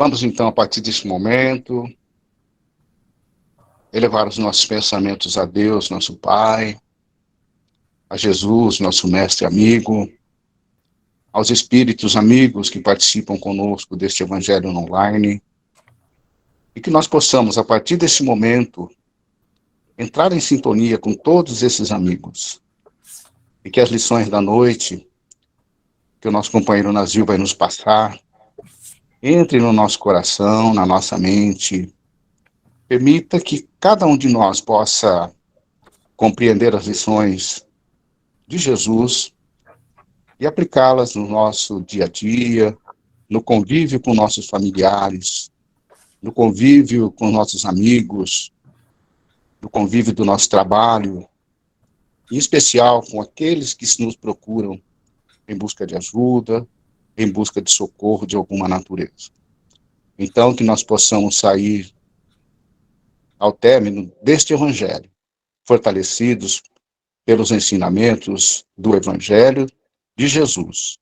Vamos então, a partir desse momento, elevar os nossos pensamentos a Deus, nosso Pai, a Jesus, nosso mestre amigo, aos espíritos amigos que participam conosco deste Evangelho online, e que nós possamos, a partir desse momento, entrar em sintonia com todos esses amigos, e que as lições da noite, que o nosso companheiro Nazil vai nos passar, entrem no nosso coração, na nossa mente, permita que cada um de nós possa compreender as lições de Jesus e aplicá-las no nosso dia a dia, no convívio com nossos familiares, no convívio com nossos amigos, no convívio do nosso trabalho, em especial com aqueles que nos procuram em busca de ajuda, em busca de socorro de alguma natureza. Então, que nós possamos sair ao término deste Evangelho, fortalecidos pelos ensinamentos do Evangelho de Jesus,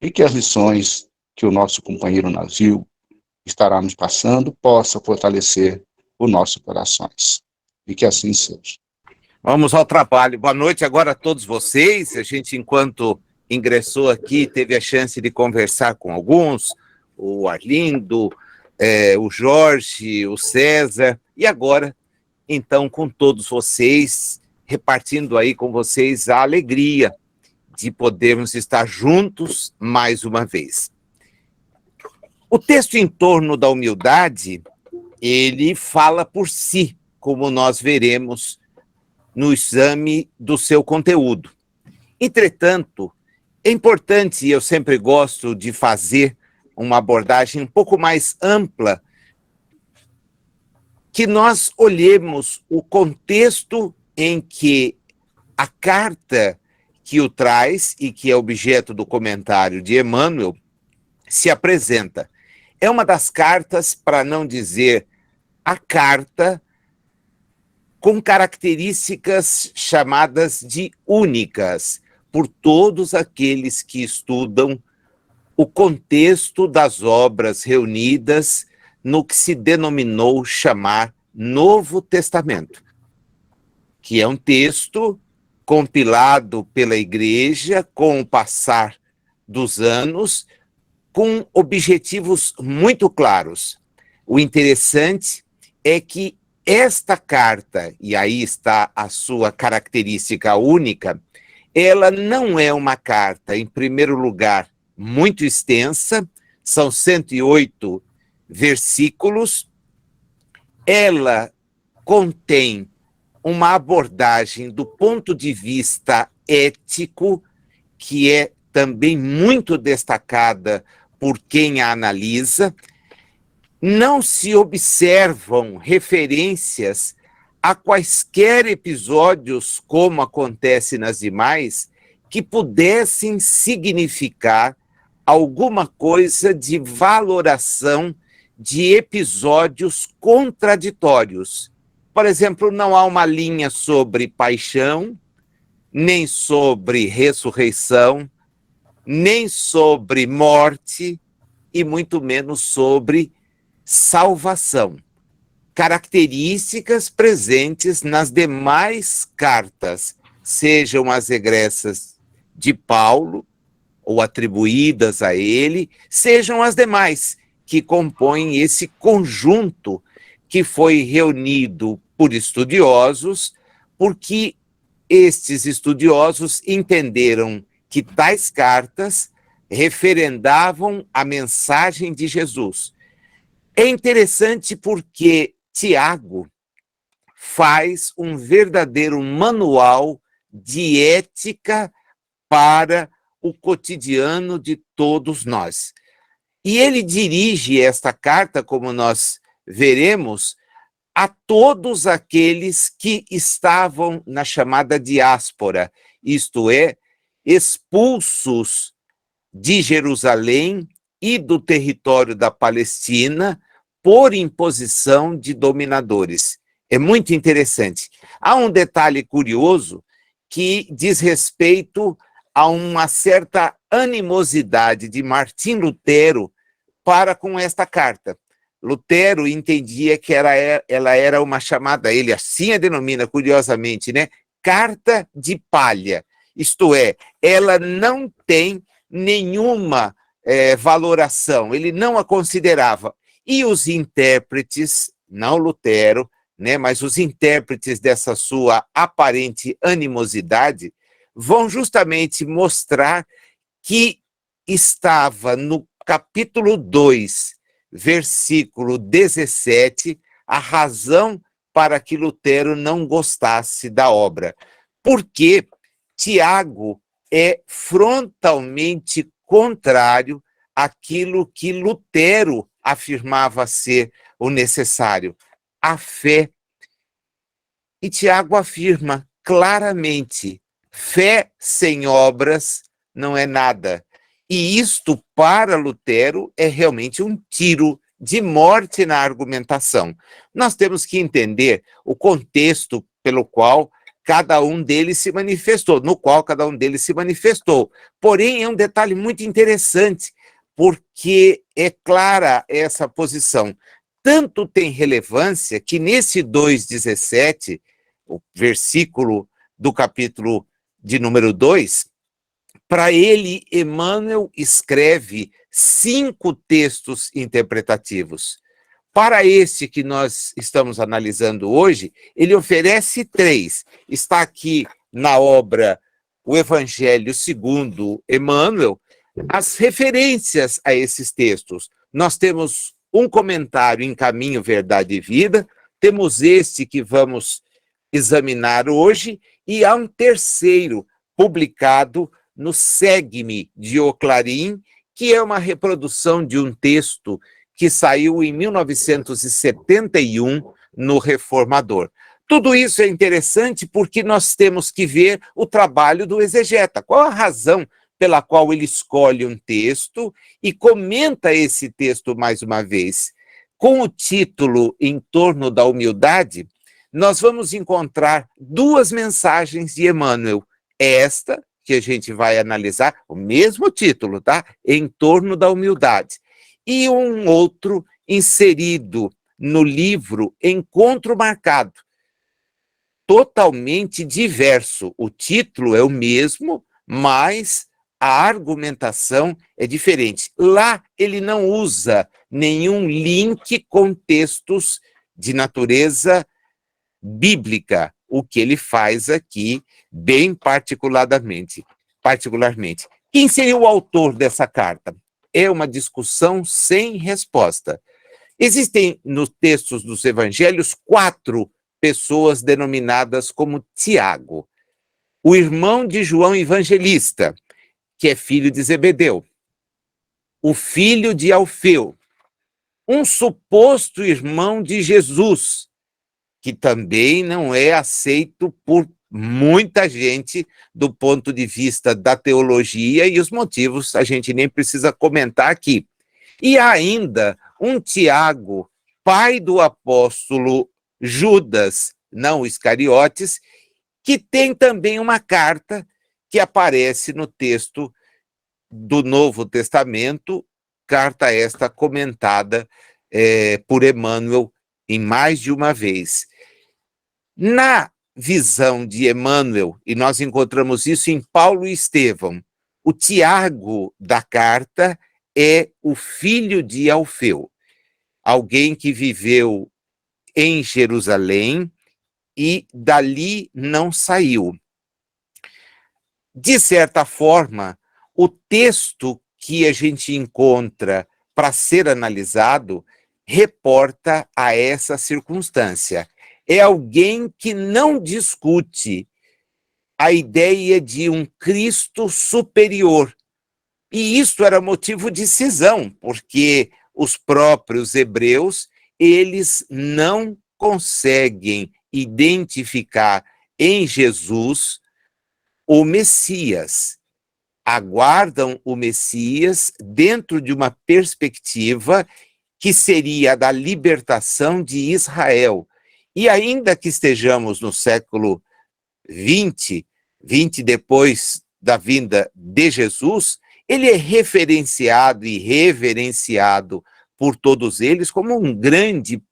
e que as lições que o nosso companheiro Nazil estará nos passando possa fortalecer os nossos corações. E que assim seja. Vamos ao trabalho. Boa noite agora a todos vocês. A gente, enquanto ingressou aqui, teve a chance de conversar com alguns, o Arlindo, o Jorge, o César, e agora, então, com todos vocês, repartindo aí com vocês a alegria de podermos estar juntos mais uma vez. O texto em torno da humildade, ele fala por si, como nós veremos no exame do seu conteúdo. Entretanto, é importante, e eu sempre gosto de fazer uma abordagem um pouco mais ampla, que nós olhemos o contexto em que a carta que o traz, e que é objeto do comentário de Emmanuel, se apresenta. É uma das cartas, para não dizer a carta, com características chamadas de únicas, por todos aqueles que estudam o contexto das obras reunidas no que se denominou chamar Novo Testamento, que é um texto compilado pela Igreja com o passar dos anos, com objetivos muito claros. O interessante é que esta carta, e aí está a sua característica única, ela não é uma carta, em primeiro lugar, muito extensa, são 108 versículos, ela contém uma abordagem do ponto de vista ético, que é também muito destacada por quem a analisa. Não se observam referências a quaisquer episódios, como acontece nas demais, que pudessem significar alguma coisa de valoração de episódios contraditórios. Por exemplo, não há uma linha sobre paixão, nem sobre ressurreição, nem sobre morte, e muito menos sobre salvação. Características presentes nas demais cartas, sejam as egressas de Paulo, ou atribuídas a ele, sejam as demais, que compõem esse conjunto que foi reunido por estudiosos, porque estes estudiosos entenderam que tais cartas referendavam a mensagem de Jesus. É interessante porque Tiago faz um verdadeiro manual de ética para o cotidiano de todos nós. E ele dirige esta carta, como nós veremos, a todos aqueles que estavam na chamada diáspora, isto é, expulsos de Jerusalém e do território da Palestina por imposição de dominadores. É muito interessante. Há um detalhe curioso que diz respeito a uma certa animosidade de Martim Lutero depara com esta carta. Lutero entendia que ela era uma chamada, ele assim a denomina, curiosamente, né? Carta de palha. Isto é, ela não tem nenhuma valoração, ele não a considerava. E os intérpretes, não Lutero, né, mas os intérpretes dessa sua aparente animosidade, vão justamente mostrar que estava no capítulo 2, versículo 17, a razão para que Lutero não gostasse da obra. Porque Tiago é frontalmente contrário àquilo que Lutero afirmava ser o necessário, a fé. E Tiago afirma claramente: fé sem obras não é nada. E isto, para Lutero, é realmente um tiro de morte na argumentação. Nós temos que entender o contexto pelo qual cada um deles se manifestou, no qual cada um deles se manifestou. Porém, é um detalhe muito interessante, porque é clara essa posição. Tanto tem relevância que nesse 2,17, o versículo do capítulo de número 2, para ele, Emmanuel escreve 5 textos interpretativos. Para esse que nós estamos analisando hoje, ele oferece 3. Está aqui na obra O Evangelho segundo Emmanuel, as referências a esses textos. Nós temos um comentário em Caminho, Verdade e Vida, temos este que vamos examinar hoje, e há um terceiro publicado no Segue-me, de Oclarim, que é uma reprodução de um texto que saiu em 1971 no Reformador. Tudo isso é interessante porque nós temos que ver o trabalho do exegeta. Qual a razão pela qual ele escolhe um texto e comenta esse texto mais uma vez? Com o título Em Torno da Humildade, nós vamos encontrar 2 mensagens de Emmanuel. Esta, que a gente vai analisar, o mesmo título, tá? Em Torno da Humildade. E um outro inserido no livro Encontro Marcado, totalmente diverso. O título é o mesmo, mas a argumentação é diferente. Lá ele não usa nenhum link com textos de natureza bíblica, o que ele faz aqui bem particularmente. Quem seria o autor dessa carta? É uma discussão sem resposta. Existem nos textos dos evangelhos 4 pessoas denominadas como Tiago. O irmão de João Evangelista, que é filho de Zebedeu. O filho de Alfeu. Um suposto irmão de Jesus, que também não é aceito por muita gente do ponto de vista da teologia, e os motivos a gente nem precisa comentar aqui. E ainda um Tiago, pai do apóstolo Judas, não Iscariotes, que tem também uma carta que aparece no texto do Novo Testamento, carta esta comentada por Emmanuel em mais de uma vez. Na visão de Emmanuel, e nós encontramos isso em Paulo e Estevão, o Tiago da carta é o filho de Alfeu, alguém que viveu em Jerusalém e dali não saiu. De certa forma, o texto que a gente encontra para ser analisado reporta a essa circunstância. É alguém que não discute a ideia de um Cristo superior. E isso era motivo de cisão, porque os próprios hebreus, eles não conseguem identificar em Jesus o Messias. Aguardam o Messias dentro de uma perspectiva que seria a da libertação de Israel. E ainda que estejamos no século 20 depois da vinda de Jesus, Ele é referenciado e reverenciado por todos eles como um grande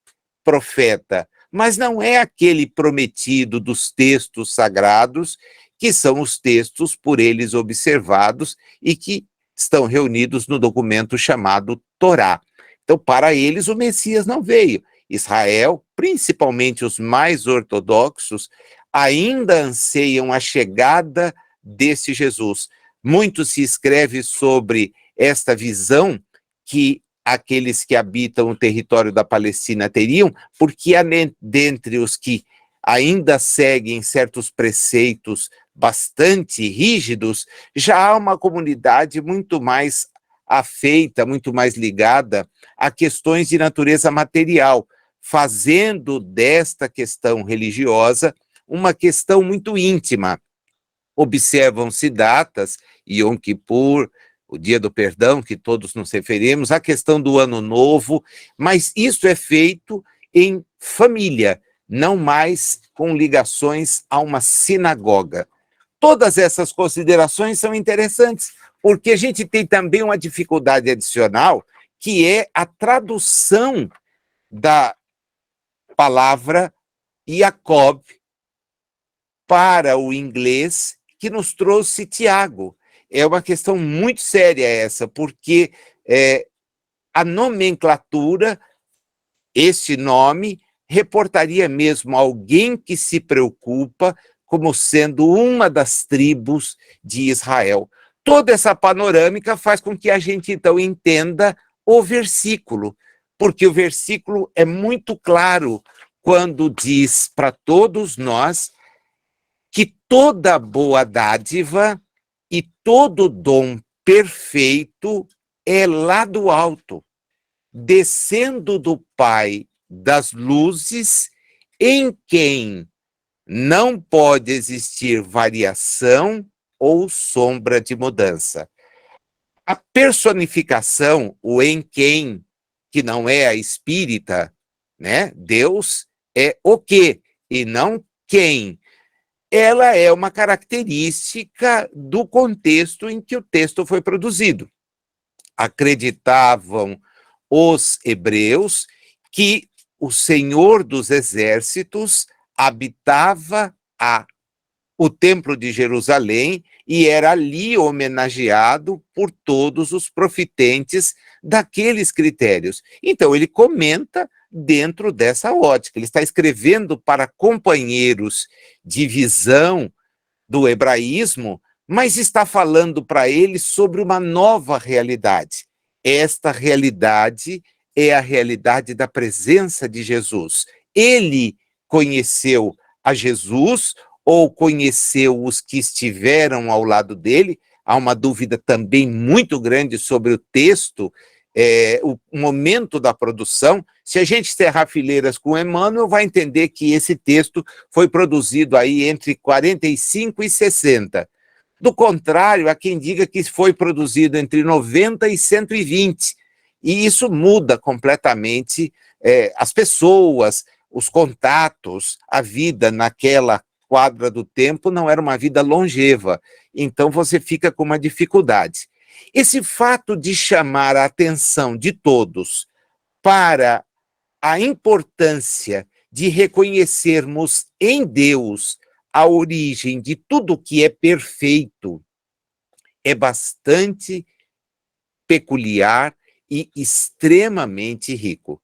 profeta, mas não é aquele prometido dos textos sagrados, que são os textos por eles observados e que estão reunidos no documento chamado Torá. Então, para eles, o Messias não veio. Israel, principalmente os mais ortodoxos, ainda anseiam a chegada desse Jesus. Muito se escreve sobre esta visão que aqueles que habitam o território da Palestina teriam, porque há dentre os que ainda seguem certos preceitos bastante rígidos, já há uma comunidade muito mais afeita, muito mais ligada a questões de natureza material, fazendo desta questão religiosa uma questão muito íntima. Observam-se datas, Yom Kippur, o Dia do Perdão, que todos nos referimos, a questão do Ano Novo, mas isso é feito em família, não mais com ligações a uma sinagoga. Todas essas considerações são interessantes, porque a gente tem também uma dificuldade adicional, que é a tradução da palavra Jacob para o inglês, que nos trouxe Tiago. É uma questão muito séria essa, porque a nomenclatura, esse nome, reportaria mesmo alguém que se preocupa como sendo uma das tribos de Israel. Toda essa panorâmica faz com que a gente, então, entenda o versículo, porque o versículo é muito claro quando diz para todos nós que toda boa dádiva e todo dom perfeito é lá do alto, descendo do Pai das luzes, em quem não pode existir variação ou sombra de mudança. A personificação, o em quem, que não é a espírita, né? Deus é o que e não quem. Ela é uma característica do contexto em que o texto foi produzido. Acreditavam os hebreus que o Senhor dos Exércitos habitava o Templo de Jerusalém e era ali homenageado por todos os profitentes daqueles critérios. Então, ele comenta dentro dessa ótica. Ele está escrevendo para companheiros de visão do hebraísmo, mas está falando para eles sobre uma nova realidade. Esta realidade é a realidade da presença de Jesus. Ele conheceu a Jesus ou conheceu os que estiveram ao lado dele. Há uma dúvida também muito grande sobre o texto, o momento da produção. Se a gente cerrar fileiras com Emmanuel, vai entender que esse texto foi produzido aí entre 45 e 60. Do contrário, há quem diga que foi produzido entre 90 e 120. E isso muda completamente as pessoas, os contatos, a vida naquela quadra do tempo não era uma vida longeva. Então você fica com uma dificuldade. Esse fato de chamar a atenção de todos para a importância de reconhecermos em Deus a origem de tudo que é perfeito é bastante peculiar e extremamente rico.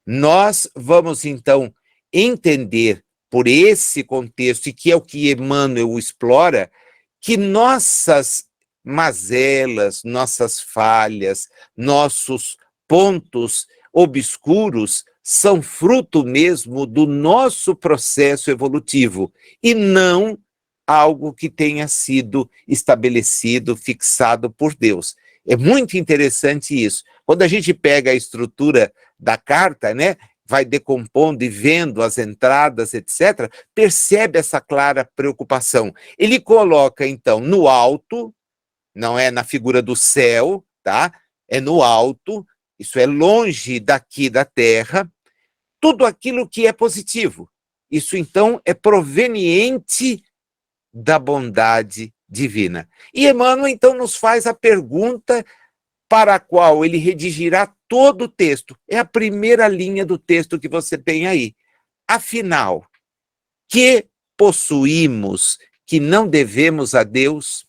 Nós vamos, então, entender por esse contexto, e que é o que Emmanuel explora, que nossas mazelas, nossas falhas, nossos pontos obscuros são fruto mesmo do nosso processo evolutivo e não algo que tenha sido estabelecido, fixado por Deus. É muito interessante isso. Quando a gente pega a estrutura da carta, né, vai decompondo e vendo as entradas, etc., percebe essa clara preocupação. Ele coloca, então, no alto, não é na figura do céu, tá? É no alto, isso é longe daqui da terra, tudo aquilo que é positivo. Isso, então, é proveniente da bondade divina. E Emmanuel, então, nos faz a pergunta para a qual ele redigirá todo o texto. É a primeira linha do texto que você tem aí. Afinal, que possuímos que não devemos a Deus?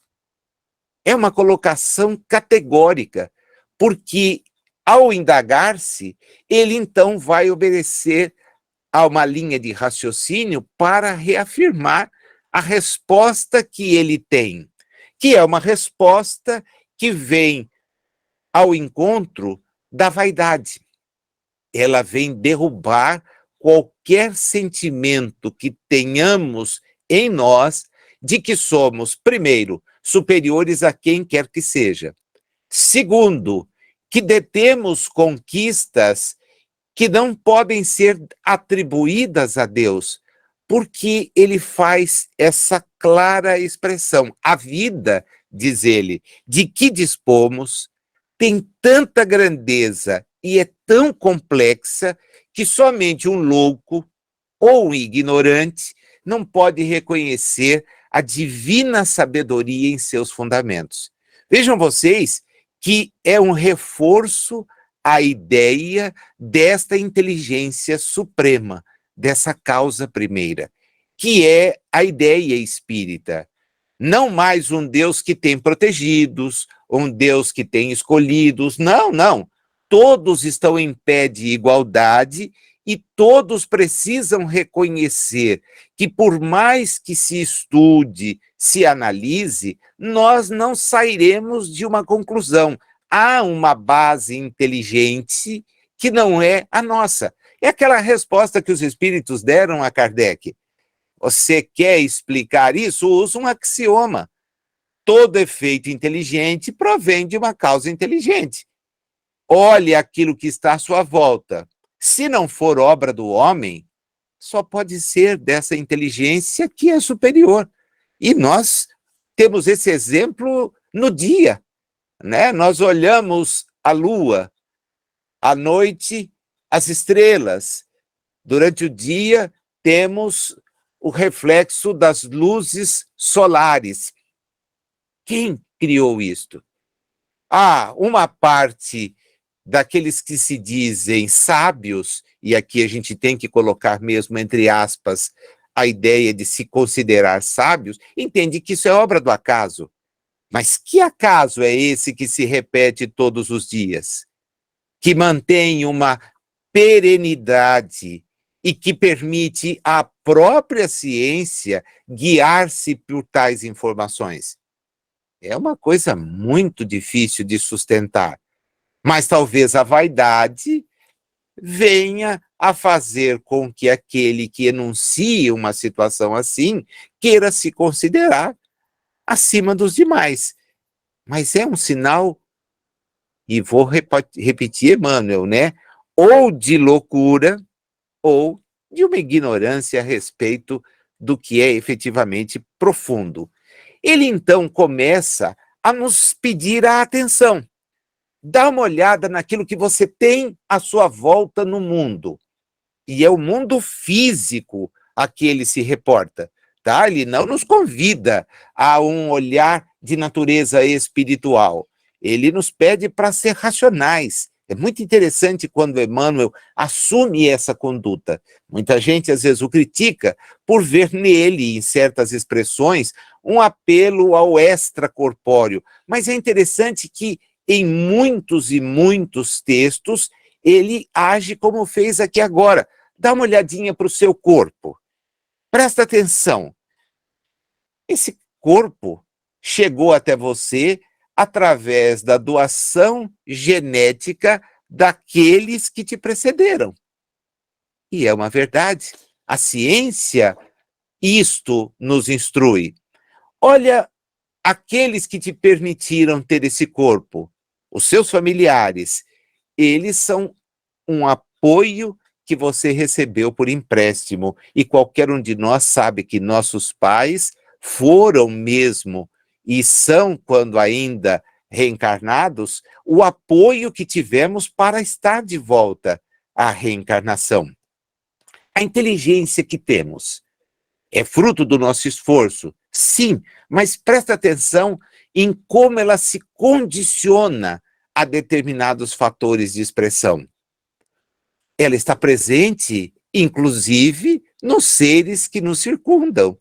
É uma colocação categórica, porque ao indagar-se, ele então vai obedecer a uma linha de raciocínio para reafirmar a resposta que ele tem, que é uma resposta que vem ao encontro da vaidade. Ela vem derrubar qualquer sentimento que tenhamos em nós de que somos, primeiro, superiores a quem quer que seja. Segundo, que detemos conquistas que não podem ser atribuídas a Deus, porque ele faz essa clara expressão. A vida, diz ele, de que dispomos, tem tanta grandeza e é tão complexa que somente um louco ou um ignorante não pode reconhecer a divina sabedoria em seus fundamentos. Vejam vocês que é um reforço à ideia desta inteligência suprema, dessa causa primeira, que é a ideia espírita. Não mais um Deus que tem protegidos, um Deus que tem escolhidos. Não, não. Todos estão em pé de igualdade e todos precisam reconhecer que, por mais que se estude, se analise, nós não sairemos de uma conclusão. Há uma base inteligente que não é a nossa. É aquela resposta que os espíritos deram a Kardec. Você quer explicar isso? Usa um axioma. Todo efeito inteligente provém de uma causa inteligente. Olhe aquilo que está à sua volta. Se não for obra do homem, só pode ser dessa inteligência que é superior. E nós temos esse exemplo no dia, né? Nós olhamos a lua, à noite, as estrelas. Durante o dia, temos o reflexo das luzes solares. Quem criou isto? Uma parte daqueles que se dizem sábios, e aqui a gente tem que colocar mesmo entre aspas a ideia de se considerar sábios, entende que isso é obra do acaso. Mas que acaso é esse que se repete todos os dias? Que mantém uma perenidade e que permite à própria ciência guiar-se por tais informações? É uma coisa muito difícil de sustentar. Mas talvez a vaidade venha a fazer com que aquele que enuncie uma situação assim queira se considerar acima dos demais. Mas é um sinal, e vou repetir Emmanuel, né? Ou de loucura, ou de uma ignorância a respeito do que é efetivamente profundo. Ele então começa a nos pedir a atenção. Dá uma olhada naquilo que você tem à sua volta no mundo. E é o mundo físico a que ele se reporta. Tá? Ele não nos convida a um olhar de natureza espiritual. Ele nos pede para ser racionais. É muito interessante quando Emmanuel assume essa conduta. Muita gente, às vezes, o critica por ver nele, em certas expressões, um apelo ao extracorpóreo. Mas é interessante que em muitos e muitos textos, ele age como fez aqui agora. Dá uma olhadinha para o seu corpo. Presta atenção. Esse corpo chegou até você através da doação genética daqueles que te precederam. E é uma verdade. A ciência, isto nos instrui. Olha aqueles que te permitiram ter esse corpo, os seus familiares, eles são um apoio que você recebeu por empréstimo. E qualquer um de nós sabe que nossos pais foram mesmo, e são, quando ainda reencarnados, o apoio que tivemos para estar de volta à reencarnação. A inteligência que temos é fruto do nosso esforço? Sim, mas presta atenção em como ela se condiciona a determinados fatores de expressão. Ela está presente, inclusive, nos seres que nos circundam.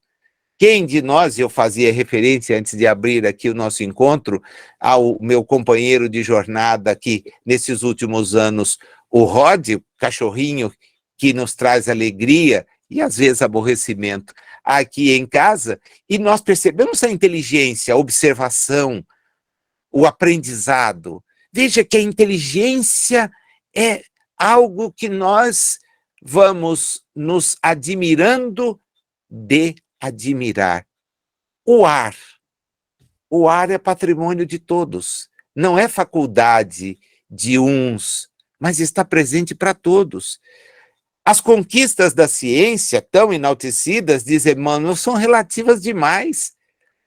Quem de nós, eu fazia referência antes de abrir aqui o nosso encontro, ao meu companheiro de jornada aqui nesses últimos anos, o Rod, o cachorrinho que nos traz alegria e às vezes aborrecimento aqui em casa, e nós percebemos a inteligência, a observação, o aprendizado. Veja que a inteligência é algo que nós vamos nos admirando de admirar. O ar é patrimônio de todos, não é faculdade de uns, mas está presente para todos. As conquistas da ciência, tão enaltecidas, diz Emmanuel, são relativas demais,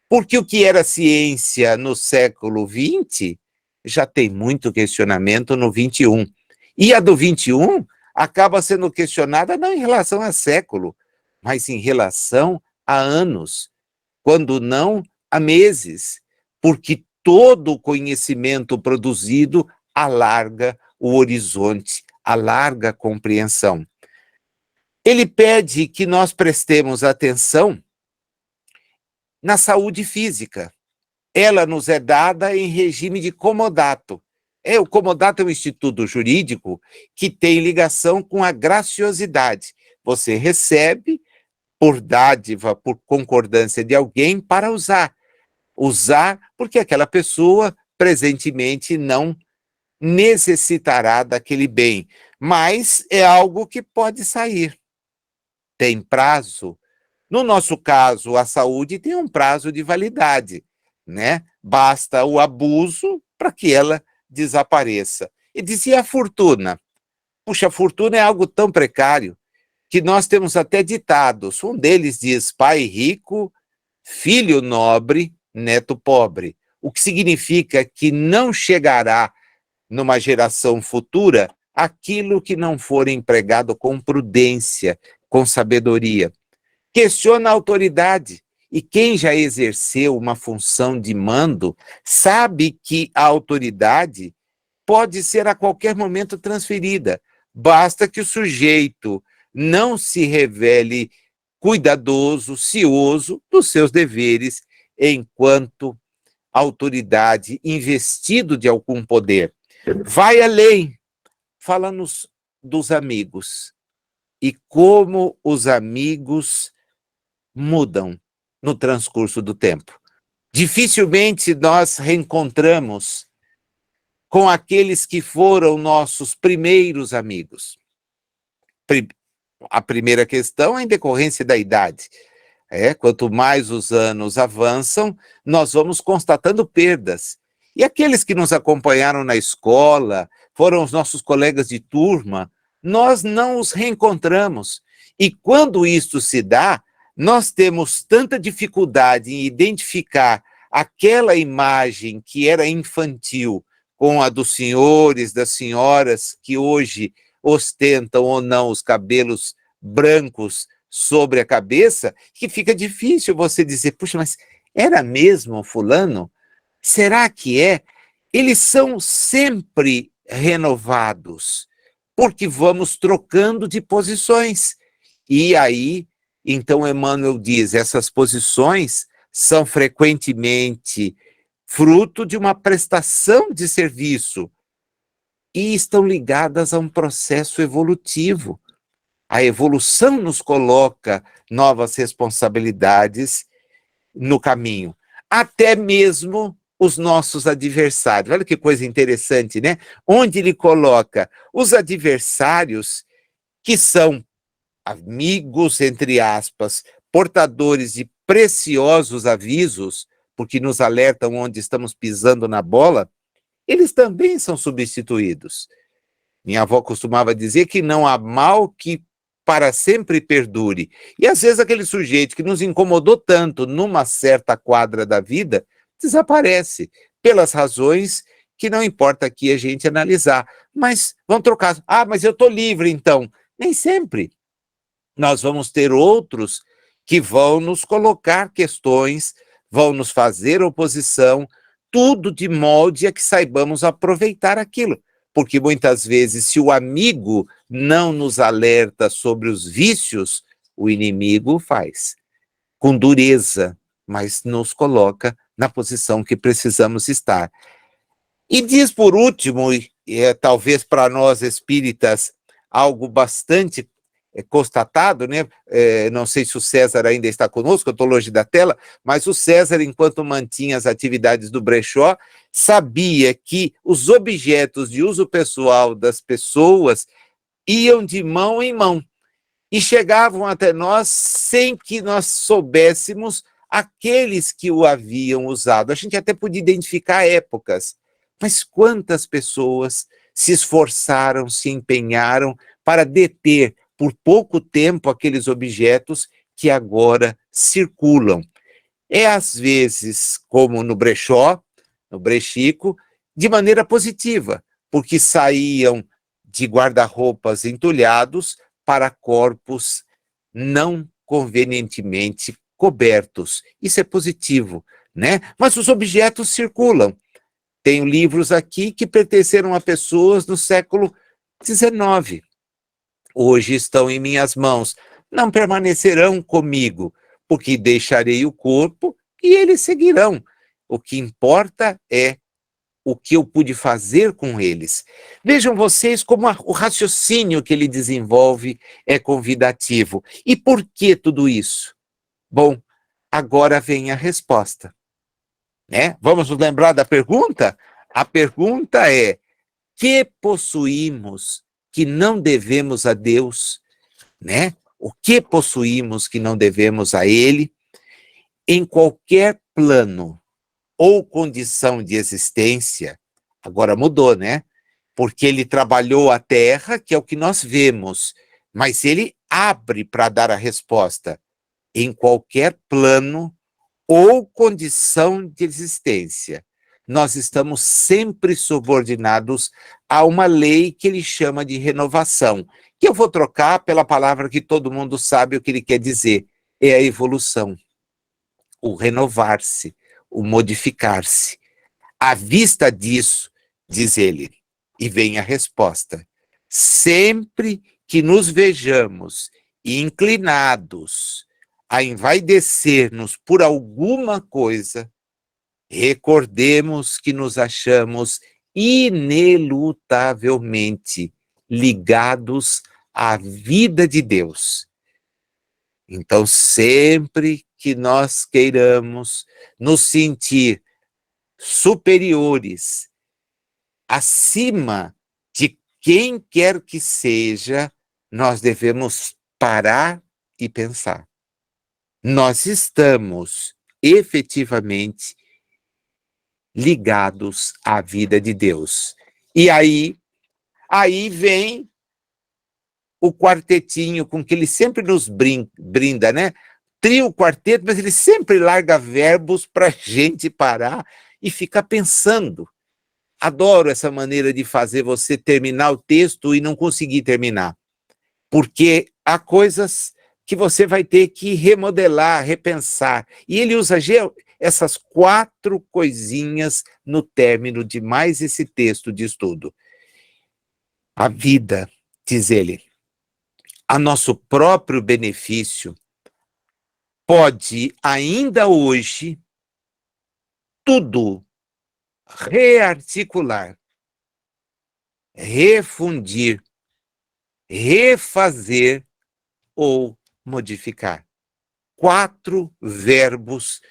porque o que era ciência no século XX já tem muito questionamento no XXI. E a do XXI acaba sendo questionada não em relação a século, mas em relação a anos, quando não a meses, porque todo o conhecimento produzido alarga o horizonte, alarga a compreensão. Ele pede que nós prestemos atenção na saúde física. Ela nos é dada em regime de comodato. O comodato é um instituto jurídico que tem ligação com a graciosidade. Você recebe por dádiva, por concordância de alguém para usar. Usar porque aquela pessoa presentemente não necessitará daquele bem, mas é algo que pode sair. Tem prazo. No nosso caso, a saúde tem um prazo de validade, né? Basta o abuso para que ela desapareça. E dizia a fortuna. Puxa, a fortuna é algo tão precário que nós temos até ditados. Um deles diz: pai rico, filho nobre, neto pobre. O que significa que não chegará numa geração futura aquilo que não for empregado com prudência, com sabedoria. Questiona a autoridade. E quem já exerceu uma função de mando sabe que a autoridade pode ser a qualquer momento transferida. Basta que o sujeito não se revele cuidadoso, cioso dos seus deveres enquanto autoridade, investido de algum poder. Vai além, fala-nos dos amigos e como os amigos mudam no transcurso do tempo. Dificilmente nós reencontramos com aqueles que foram nossos primeiros amigos. A primeira questão é em decorrência da idade. Quanto mais os anos avançam, nós vamos constatando perdas. E aqueles que nos acompanharam na escola, foram os nossos colegas de turma, nós não os reencontramos. E quando isto se dá, nós temos tanta dificuldade em identificar aquela imagem que era infantil com a dos senhores, das senhoras que hoje ostentam ou não os cabelos brancos sobre a cabeça, que fica difícil você dizer, puxa, mas era mesmo fulano? Será que é? Eles são sempre renovados, porque vamos trocando de posições. E aí, então Emmanuel diz, essas posições são frequentemente fruto de uma prestação de serviço e estão ligadas a um processo evolutivo. A evolução nos coloca novas responsabilidades no caminho. Até mesmo os nossos adversários. Olha que coisa interessante, né? Onde ele coloca os adversários que são amigos, entre aspas, portadores de preciosos avisos, porque nos alertam onde estamos pisando na bola, eles também são substituídos. Minha avó costumava dizer que não há mal que para sempre perdure. E às vezes aquele sujeito que nos incomodou tanto numa certa quadra da vida, desaparece, pelas razões que não importa aqui a gente analisar. Mas vamos trocar. Mas eu estou livre então. Nem sempre. Nós vamos ter outros que vão nos colocar questões, vão nos fazer oposição, tudo de molde a que saibamos aproveitar aquilo. Porque muitas vezes, se o amigo não nos alerta sobre os vícios, o inimigo faz com dureza, mas nos coloca na posição que precisamos estar. E diz por último, talvez para nós espíritas, algo bastante constatado, né? Não sei se o César ainda está conosco, eu estou longe da tela, mas o César, enquanto mantinha as atividades do brechó, sabia que os objetos de uso pessoal das pessoas iam de mão em mão e chegavam até nós sem que nós soubéssemos aqueles que o haviam usado. A gente até podia identificar épocas, mas quantas pessoas se esforçaram, se empenharam para deter por pouco tempo aqueles objetos que agora circulam. É às vezes, como no brechó, no brechico, de maneira positiva, porque saíam de guarda-roupas entulhados para corpos não convenientemente cobertos. Isso é positivo, né? Mas os objetos circulam. Tenho livros aqui que pertenceram a pessoas no século XIX. Hoje estão em minhas mãos. Não permanecerão comigo, porque deixarei o corpo e eles seguirão. O que importa é o que eu pude fazer com eles. Vejam vocês como o raciocínio que ele desenvolve é convidativo. E por que tudo isso? Bom, agora vem a resposta, né? Vamos nos lembrar da pergunta? A pergunta é: que possuímos que não devemos a Deus, né? O que possuímos que não devemos a Ele em qualquer plano ou condição de existência? Agora mudou, né? Porque ele trabalhou a terra, que é o que nós vemos, mas ele abre para dar a resposta em qualquer plano ou condição de existência. Nós estamos sempre subordinados a uma lei que ele chama de renovação, que eu vou trocar pela palavra que todo mundo sabe o que ele quer dizer, é a evolução, o renovar-se, o modificar-se. À vista disso, diz ele, e vem a resposta: sempre que nos vejamos inclinados a envaidecer-nos por alguma coisa, recordemos que nos achamos inelutavelmente ligados à vida de Deus. Então, sempre que nós queiramos nos sentir superiores, acima de quem quer que seja, nós devemos parar e pensar. Nós estamos efetivamente ligados à vida de Deus. E aí vem o quartetinho com que ele sempre nos brinda, né? Trio, quarteto, mas ele sempre larga verbos para a gente parar e ficar pensando. Adoro essa maneira de fazer você terminar o texto e não conseguir terminar, porque há coisas que você vai ter que remodelar, repensar, e ele usa essas 4 coisinhas no término de mais esse texto de estudo. A vida, diz ele, a nosso próprio benefício, pode ainda hoje tudo rearticular, refundir, refazer ou modificar. 4 verbos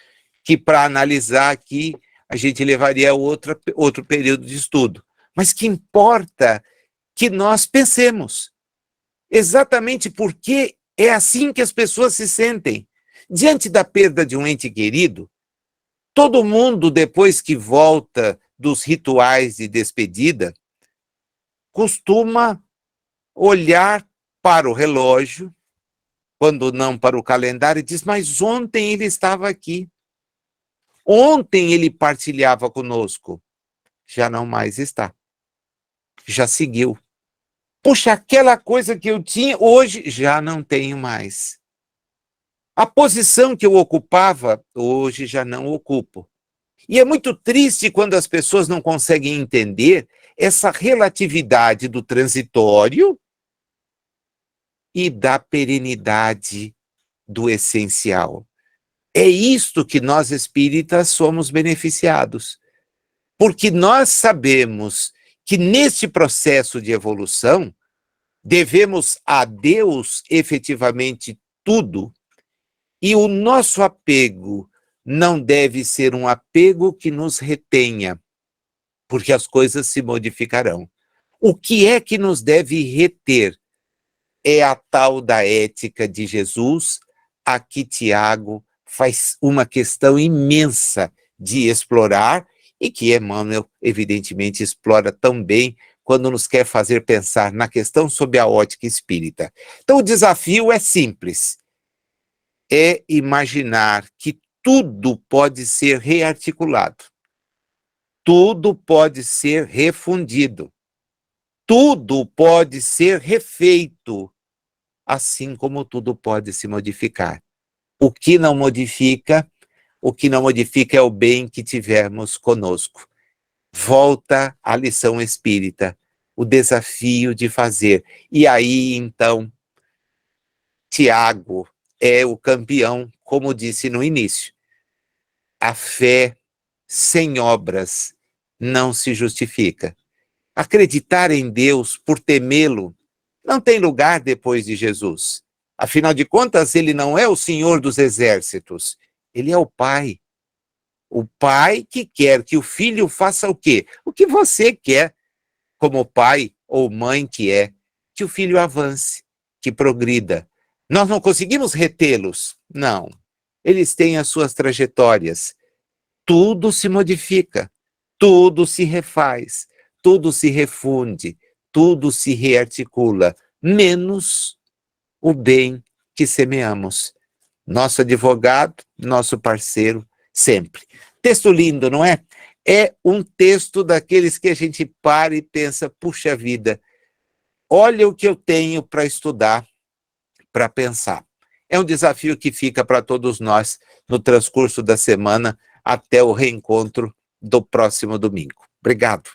que, para analisar aqui, a gente levaria outro período de estudo. Mas que importa que nós pensemos. Exatamente porque é assim que as pessoas se sentem. Diante da perda de um ente querido, todo mundo, depois que volta dos rituais de despedida, costuma olhar para o relógio, quando não para o calendário, e diz: mas ontem ele estava aqui. Ontem ele partilhava conosco. Já não mais está. Já seguiu. Puxa, aquela coisa que eu tinha, hoje já não tenho mais. A posição que eu ocupava, hoje já não ocupo. E é muito triste quando as pessoas não conseguem entender essa relatividade do transitório e da perenidade do essencial. É isto que nós espíritas somos beneficiados, porque nós sabemos que neste processo de evolução devemos a Deus efetivamente tudo, e o nosso apego não deve ser um apego que nos retenha, porque as coisas se modificarão. O que é que nos deve reter? É a tal da ética de Jesus, a que Tiago faz uma questão imensa de explorar e que Emmanuel, evidentemente, explora tão bem quando nos quer fazer pensar na questão sob a ótica espírita. Então, o desafio é simples, é imaginar que tudo pode ser rearticulado, tudo pode ser refundido, tudo pode ser refeito, assim como tudo pode se modificar. O que não modifica é o bem que tivermos conosco. Volta à lição espírita, o desafio de fazer. E aí, então, Tiago é o campeão, como disse no início. A fé sem obras não se justifica. Acreditar em Deus por temê-lo não tem lugar depois de Jesus. Afinal de contas, ele não é o Senhor dos exércitos, ele é o Pai. O pai que quer que o filho faça o quê? O que você quer, como pai ou mãe que é, que o filho avance, que progrida. Nós não conseguimos retê-los, não. Eles têm as suas trajetórias. Tudo se modifica, tudo se refaz, tudo se refunde, tudo se rearticula, menos o bem que semeamos. Nosso advogado, nosso parceiro, sempre. Texto lindo, não é? É um texto daqueles que a gente para e pensa, puxa vida, olha o que eu tenho para estudar, para pensar. É um desafio que fica para todos nós no transcurso da semana até o reencontro do próximo domingo. Obrigado.